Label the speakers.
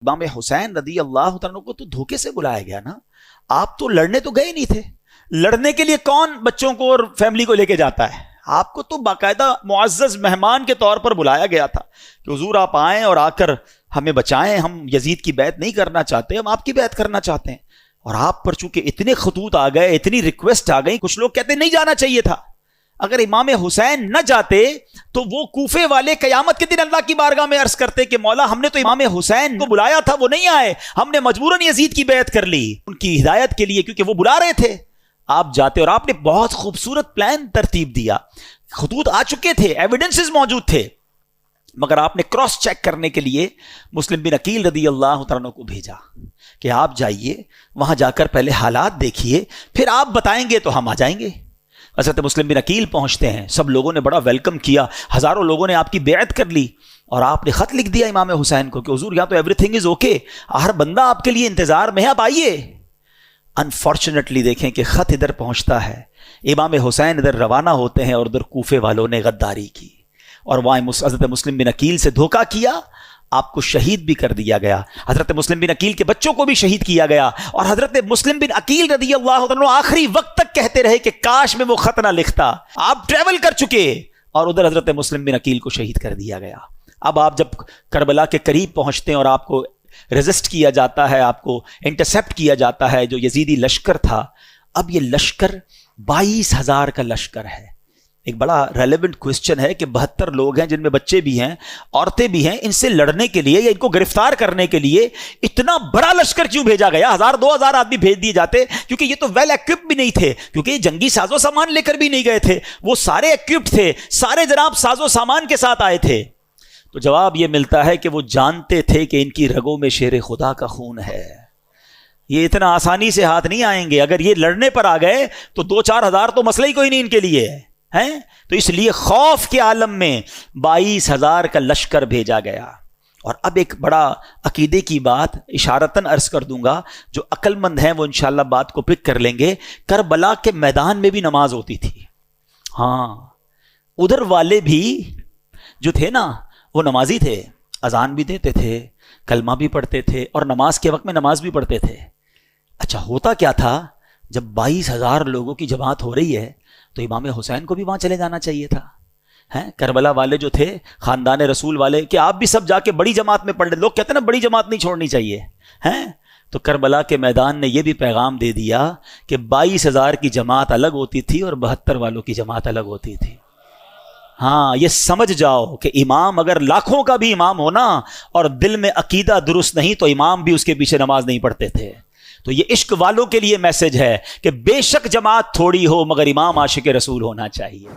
Speaker 1: امام حسین رضی اللہ عنہ کو تو دھوکے سے بلایا گیا نا. آپ تو لڑنے تو گئے نہیں تھے. لڑنے کے لیے کون بچوں کو اور فیملی کو لے کے جاتا ہے؟ آپ کو تو باقاعدہ معزز مہمان کے طور پر بلایا گیا تھا کہ حضور آپ آئیں اور آ کر ہمیں بچائیں. ہم یزید کی بیعت نہیں کرنا چاہتے, ہم آپ کی بیعت کرنا چاہتے ہیں. اور آپ پر چونکہ اتنے خطوط آ گئے, اتنی ریکویسٹ آ گئی, کچھ لوگ کہتے نہیں جانا چاہیے تھا. اگر امام حسین نہ جاتے تو وہ کوفے والے قیامت کے دن اللہ کی بارگاہ میں عرض کرتے کہ مولا ہم نے تو امام حسین کو بلایا تھا, وہ نہیں آئے, ہم نے مجبوراً یزید کی بیعت کر لی ان کی ہدایت کے لیے کیونکہ وہ بلا رہے تھے. آپ جاتے اور آپ نے بہت خوبصورت پلان ترتیب دیا. خطوط آ چکے تھے, ایویڈنسز موجود تھے, مگر آپ نے کراس چیک کرنے کے لیے مسلم بن عقیل رضی اللہ عنہ کو بھیجا کہ آپ جائیے وہاں جا کر پہلے حالات دیکھیے, پھر آپ بتائیں گے تو ہم آ جائیں گے. حضرت مسلم بن عقیل پہنچتے ہیں, سب لوگوں نے بڑا ویلکم کیا, ہزاروں لوگوں نے آپ کی بیعت کر لی, اور آپ نے خط لکھ دیا امام حسین کو کہ حضور یہاں تو ایوری تھنگ از اوکے, ہر بندہ آپ کے لیے انتظار میں ہے, آپ آئیے. انفارچونیٹلی دیکھیں کہ خط ادھر پہنچتا ہے, امام حسین ادھر روانہ ہوتے ہیں, اور ادھر کوفے والوں نے غداری کی اور وہاں حضرت مسلم بن عقیل سے دھوکہ کیا. آپ کو شہید بھی کر دیا گیا, حضرت مسلم بن عقیل کے بچوں کو بھی شہید کیا گیا, اور حضرت مسلم بن عقیل رضی اللہ عنہ آخری وقت تک کہتے رہے کہ کاش میں وہ خط نہ لکھتا. آپ ٹریول کر چکے اور ادھر حضرت مسلم بن عقیل کو شہید کر دیا گیا. اب آپ جب کربلا کے قریب پہنچتے ہیں اور آپ کو ریزسٹ کیا جاتا ہے, آپ کو انٹرسپٹ کیا جاتا ہے جو یزیدی لشکر تھا. اب یہ لشکر 22,000 کا لشکر ہے. ایک بڑا ریلیونٹ کوسچن ہے کہ 72 لوگ ہیں جن میں بچے بھی ہیں, عورتیں بھی ہیں, ان سے لڑنے کے لیے یا ان کو گرفتار کرنے کے لیے اتنا بڑا لشکر کیوں بھیجا گیا؟ 1,000-2,000 آدمی بھیج دیے جاتے, کیونکہ یہ تو ویل ایکوپڈ بھی نہیں تھے, کیونکہ یہ جنگی ساز و سامان لے کر بھی نہیں گئے تھے, وہ سارے ایکوپڈ تھے, سارے جناب ساز و سامان کے ساتھ آئے تھے. تو جواب یہ ملتا ہے کہ وہ جانتے تھے کہ ان کی رگوں میں شیر خدا کا خون ہے, یہ اتنا آسانی سے ہاتھ نہیں آئیں گے. اگر یہ لڑنے پر آ گئے تو 2-4 ہزار تو مسئلہ ہی کوئی نہیں ان کے لیے ہے. تو اس لیے خوف کے عالم میں 22,000 کا لشکر بھیجا گیا. اور اب ایک بڑا عقیدے کی بات اشارتاً عرض کر دوں گا, جو عقل مند ہیں وہ انشاءاللہ بات کو پک کر لیں گے. کربلا کے میدان میں بھی نماز ہوتی تھی. ہاں, ادھر والے بھی جو تھے نا وہ نمازی تھے, اذان بھی دیتے تھے, کلمہ بھی پڑھتے تھے, اور نماز کے وقت میں نماز بھی پڑھتے تھے. اچھا ہوتا کیا تھا, جب 22,000 لوگوں کی جماعت ہو رہی ہے تو امام حسین کو بھی وہاں چلے جانا چاہیے تھا. کربلا والے جو تھے, خاندان رسول والے, کہ آپ بھی سب جا کے بڑی جماعت میں پڑھ لیں. لوگ کہتے ہیں نا بڑی جماعت نہیں چھوڑنی چاہیے. تو کربلا کے میدان نے یہ بھی پیغام دے دیا کہ 22,000 کی جماعت الگ ہوتی تھی اور 72 والوں کی جماعت الگ ہوتی تھی. ہاں, یہ سمجھ جاؤ کہ امام اگر لاکھوں کا بھی امام ہونا اور دل میں عقیدہ درست نہیں تو امام بھی اس کے پیچھے نماز نہیں پڑھتے تھے. تو یہ عشق والوں کے لیے میسج ہے کہ بے شک جماعت تھوڑی ہو مگر امام عاشق رسول ہونا چاہیے.